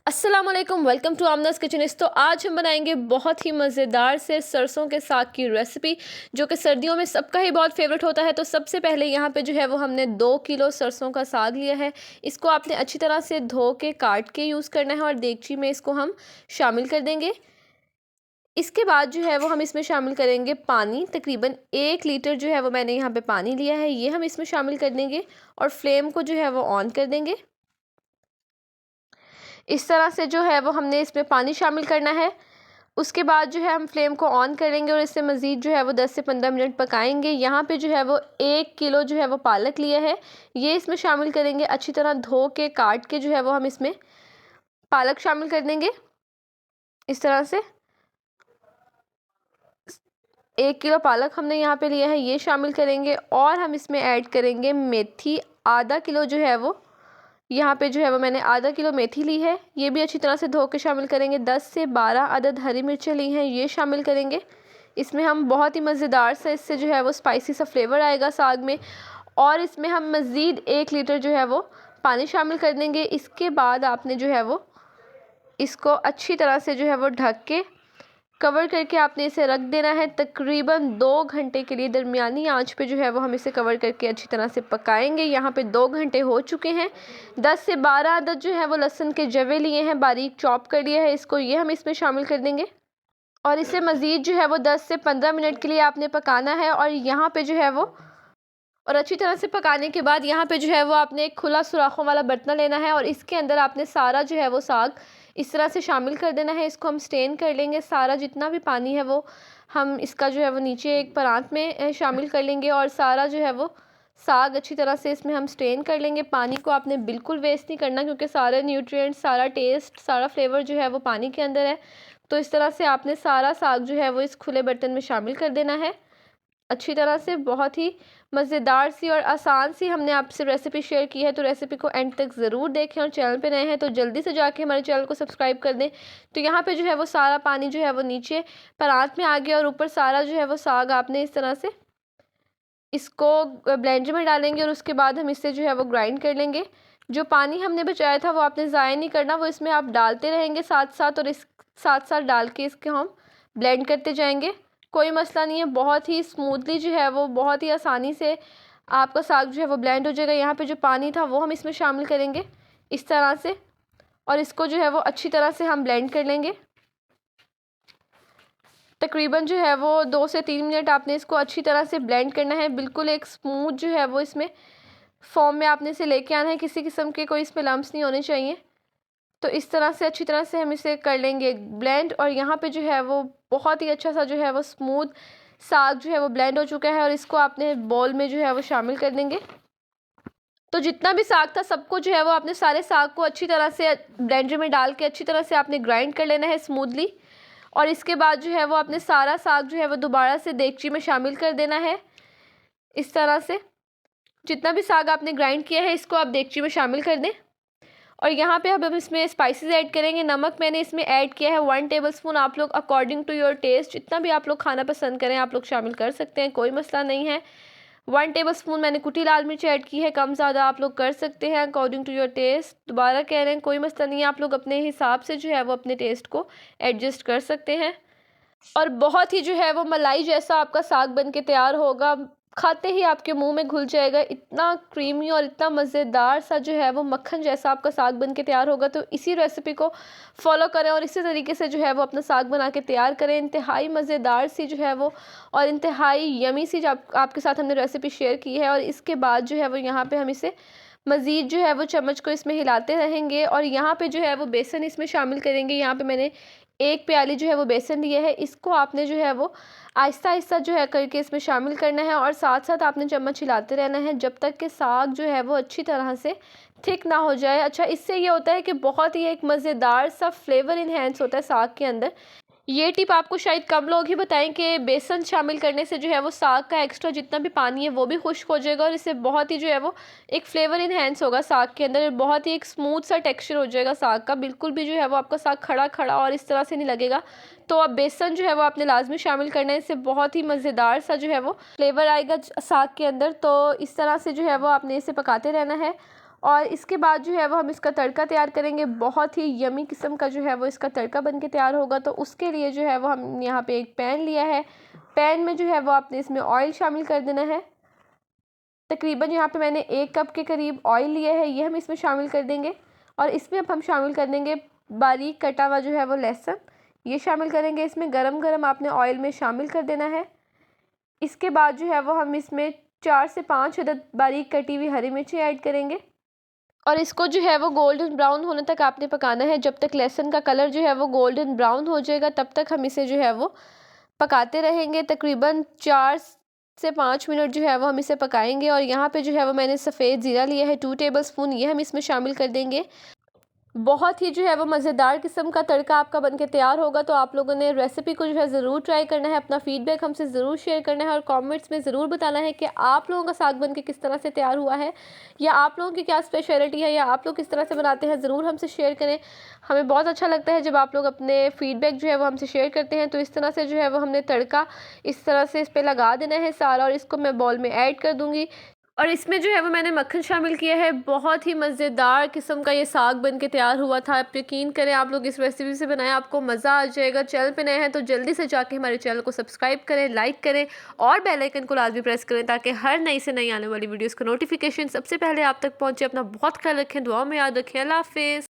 अस्सलाम वालेकुम, welcome to आमनाज़ kitchen. तो आज हम बनाएंगे बहुत ही मज़ेदार से सरसों के साग की रेसिपी, जो कि सर्दियों में सबका ही बहुत फेवरेट होता है। तो सबसे पहले यहाँ पे जो है वो हमने 2 किलो सरसों का साग लिया है। इसको आपने अच्छी तरह से धो के काट के यूज़ करना है और देगची में इसको हम शामिल कर देंगे। इसके बाद जो है वो हम इसमें शामिल करेंगे पानी, तकरीबन 1 लीटर जो है वो मैंने यहाँ पे पानी लिया है, ये हम इसमें शामिल कर देंगे और फ्लेम को जो है वो ऑन कर देंगे। इस तरह से जो है वो हमने इसमें पानी शामिल करना है। उसके बाद जो है हम फ्लेम को ऑन करेंगे और इससे मज़ीद जो है वो 10 से 15 मिनट पकाएंगे। यहाँ पे जो है वो 1 किलो जो है वो पालक लिया है, ये इसमें शामिल करेंगे। अच्छी तरह धो के काट के जो है वो हम इसमें पालक शामिल कर देंगे। इस तरह से 1 किलो पालक हमने यहाँ पे लिया है, ये शामिल करेंगे और हम इसमें ऐड करेंगे मेथी। आधा किलो जो है वो यहाँ पे जो है वो मैंने आधा किलो मेथी ली है, ये भी अच्छी तरह से धो के शामिल करेंगे। 10 से 12 अदद हरी मिर्चें ली हैं, ये शामिल करेंगे। इसमें हम बहुत ही मज़ेदार सा, इससे जो है वो स्पाइसी सा फ्लेवर आएगा साग में। और इसमें हम मज़ीद 1 लीटर जो है वो पानी शामिल कर देंगे। इसके बाद आपने जो है वो इसको अच्छी तरह से जो है वो ढक के कवर करके आपने इसे रख देना है तकरीबन 2 घंटे के लिए। दरमियानी आंच पे जो है वो हम इसे कवर करके अच्छी तरह से पकाएंगे। यहाँ पे 2 घंटे हो चुके हैं। 10 से 12 अदद जो है वो लहसुन के जवे लिए हैं, बारीक चॉप कर लिया है इसको, ये हम इसमें शामिल कर देंगे और इसे मज़ीद जो है वो 10 से 15 मिनट के लिए आपने पकाना है। और यहाँ पे जो है वो अच्छी तरह से पकाने के बाद यहाँ पे जो है वो आपने एक खुला सुराखों वाला बर्तन लेना है और इसके अंदर आपने सारा जो है वो साग इस तरह से शामिल कर देना है। इसको हम स्टेन कर लेंगे, सारा जितना भी पानी है वो हम इसका जो है वो नीचे एक परात में शामिल कर लेंगे और सारा जो है वो साग अच्छी तरह से इसमें हम स्टेन कर लेंगे। पानी को आपने बिल्कुल वेस्ट नहीं करना, क्योंकि सारे न्यूट्रिएंट्स, सारा टेस्ट, सारा फ्लेवर जो है वो पानी के अंदर है। तो इस तरह से आपने सारा साग जो है वो इस खुले बर्तन में शामिल कर देना है अच्छी तरह से। बहुत ही मज़ेदार सी और आसान सी हमने आपसे रेसिपी शेयर की है, तो रेसिपी को एंड तक ज़रूर देखें और चैनल पे नए हैं तो जल्दी से जाके हमारे चैनल को सब्सक्राइब कर दें। तो यहाँ पे जो है वो सारा पानी जो है वो नीचे परात में आ गया और ऊपर सारा जो है वो साग आपने इस तरह से इसको ब्लेंडर में डालेंगे और उसके बाद हम इससे जो है वो ग्राइंड कर लेंगे। जो पानी हमने बचाया था वो आपने ज़ाया नहीं करना, वो इसमें आप डालते रहेंगे साथ साथ और इस साथ साथ डाल के इसके हम ब्लेंड करते जाएंगे। कोई मसला नहीं है, बहुत ही स्मूथली जो है वो बहुत ही आसानी से आपका साग जो है वो ब्लेंड हो जाएगा। यहाँ पे जो पानी था वो हम इसमें शामिल करेंगे इस तरह से और इसको जो है वो अच्छी तरह से हम ब्लेंड कर लेंगे। तकरीबन जो है वो 2 से 3 मिनट आपने इसको अच्छी तरह से ब्लेंड करना है। बिल्कुल एक स्मूथ जो है वो इसमें फॉर्म में आपने इसे लेके आना है, किसी किस्म के कोई इसमें लम्स नहीं होने चाहिए। तो इस तरह से अच्छी तरह से हम इसे कर लेंगे ब्लेंड और यहाँ पे जो है वो बहुत ही अच्छा सा जो है वो स्मूथ साग जो है वो ब्लेंड हो चुका है और इसको आपने बोल में जो है वो शामिल कर देंगे। तो जितना भी साग था सबको जो है वो आपने सारे साग को अच्छी तरह से ब्लेंडर में डाल के अच्छी तरह से आपने ग्राइंड कर लेना है स्मूथली। और इसके बाद जो है वो आपने सारा साग जो है वो दोबारा से देगची में शामिल कर देना है। इस तरह से जितना भी साग आपने ग्राइंड किया है इसको आप देगची में शामिल कर दें। और यहाँ पे अब हम इसमें स्पाइसेस ऐड करेंगे। नमक मैंने इसमें ऐड किया है 1 टेबलस्पून। आप लोग अकॉर्डिंग टू योर टेस्ट जितना भी आप लोग खाना पसंद करें आप लोग शामिल कर सकते हैं, कोई मसला नहीं है। 1 टेबलस्पून मैंने कुटी लाल मिर्च ऐड की है, कम ज़्यादा आप लोग कर सकते हैं अकॉर्डिंग टू योर टेस्ट। दोबारा कह रहे हैं, कोई मसला नहीं है, आप लोग अपने हिसाब से जो है वो अपने टेस्ट को एडजस्ट कर सकते हैं। और बहुत ही जो है वो मलाई जैसा आपका साग बन के तैयार होगा, खाते ही आपके मुंह में घुल जाएगा। इतना क्रीमी और इतना मज़ेदार सा जो है वो मक्खन जैसा आपका साग बन के तैयार होगा। तो इसी रेसिपी को फॉलो करें और इसी तरीके से जो है वो अपना साग बना के तैयार करें। इंतहाई मज़ेदार सी जो है वो और इंतहाई यमी सी जो आपके साथ हमने रेसिपी शेयर की है। और इसके बाद जो है वो यहाँ पर हम इसे मज़ीद जो है वो चम्मच को इसमें हिलाते रहेंगे और यहाँ पे जो है वो बेसन इसमें शामिल करेंगे। यहाँ पे मैंने 1 प्याली जो है वो बेसन लिया है, इसको आपने जो है वो आहिस्ता आहिस्ता जो है करके इसमें शामिल करना है और साथ साथ आपने चम्मच हिलाते रहना है जब तक कि साग जो है वो अच्छी तरह से थिक ना हो जाए। अच्छा, इससे ये होता है कि बहुत ही एक मज़ेदार सा फ्लेवर इन्हेंस होता है साग के अंदर। ये टिप आपको शायद कम लोग ही बताएं कि बेसन शामिल करने से जो है वो साग का एक्स्ट्रा जितना भी पानी है वो भी खुश्क हो जाएगा और इससे बहुत ही जो है वो एक फ्लेवर इन्हेंस होगा साग के अंदर। बहुत ही एक स्मूथ सा टेक्सचर हो जाएगा साग का, बिल्कुल भी जो है वो आपका साग खड़ा खड़ा और इस तरह से नहीं लगेगा। तो अब बेसन जो है वो आपने लाजमी शामिल करना है, इससे बहुत ही मज़ेदार सा जो है वो फ्लेवर आएगा साग के अंदर। तो इस तरह से जो है वो आपने इसे पकाते रहना है और इसके बाद जो है वो हम इसका तड़का तैयार करेंगे। बहुत ही यमी किस्म का जो है वो इसका तड़का बन के तैयार होगा। तो उसके लिए जो है वो हम यहाँ पे एक पैन लिया है। पैन में जो है वो आपने इसमें ऑयल शामिल कर देना है। तकरीबन यहाँ पे मैंने 1 कप के करीब ऑयल लिया है, ये हम इसमें शामिल कर देंगे। और इसमें अब हम शामिल कर देंगे बारीक कटा हुआ जो है वो लहसुन, ये शामिल करेंगे इसमें। गरम गरम आपने ऑयल में शामिल कर देना है। इसके बाद जो है वो हम इसमें 4 से 5 अदद बारीक कटी हुई हरी मिर्ची ऐड करेंगे और इसको जो है वो गोल्डन ब्राउन होने तक आपने पकाना है। जब तक लहसुन का कलर जो है वो गोल्डन ब्राउन हो जाएगा तब तक हम इसे जो है वो पकाते रहेंगे। तकरीबन 4 से 5 मिनट जो है वो हम इसे पकाएंगे। और यहाँ पे जो है वो मैंने सफ़ेद ज़ीरा लिया है 2 टेबलस्पून, ये हम इसमें शामिल कर देंगे। बहुत ही जो है वो मज़ेदार किस्म का तड़का आपका बनके तैयार होगा। तो आप लोगों ने रेसिपी को जो है ज़रूर ट्राई करना है। अपना फ़ीडबैक हमसे ज़रूर शेयर करना है और कमेंट्स में ज़रूर बताना है कि आप लोगों का साग बनके किस तरह से तैयार हुआ है, या आप लोगों की क्या स्पेशलिटी है, या आप लोग किस तरह से बनाते हैं, ज़रूर हमसे शेयर करें। हमें बहुत अच्छा लगता है जब आप लोग अपने फ़ीडबैक जो है वो हमसे शेयर करते हैं। तो इस तरह से जो है वो हमने तड़का इस तरह से इस पर लगा देना है सारा, और इसको मैं बॉल में ऐड कर दूँगी। और इसमें जो है वो मैंने मक्खन शामिल किया है। बहुत ही मज़ेदार किस्म का ये साग बन के तैयार हुआ था। आप यकीन करें, आप लोग इस रेसिपी से बनाएं, आपको मज़ा आ जाएगा। चैनल पे नए हैं तो जल्दी से जाके हमारे चैनल को सब्सक्राइब करें, लाइक करें और बेल आइकन को लाजमी प्रेस करें ताकि हर नई से नई आने वाली वीडियोज़ का नोटिफिकेशन सबसे पहले आप तक पहुँचे। अपना बहुत ख्याल रखें, दुआ में याद रखें। अल्लाह हाफिज़।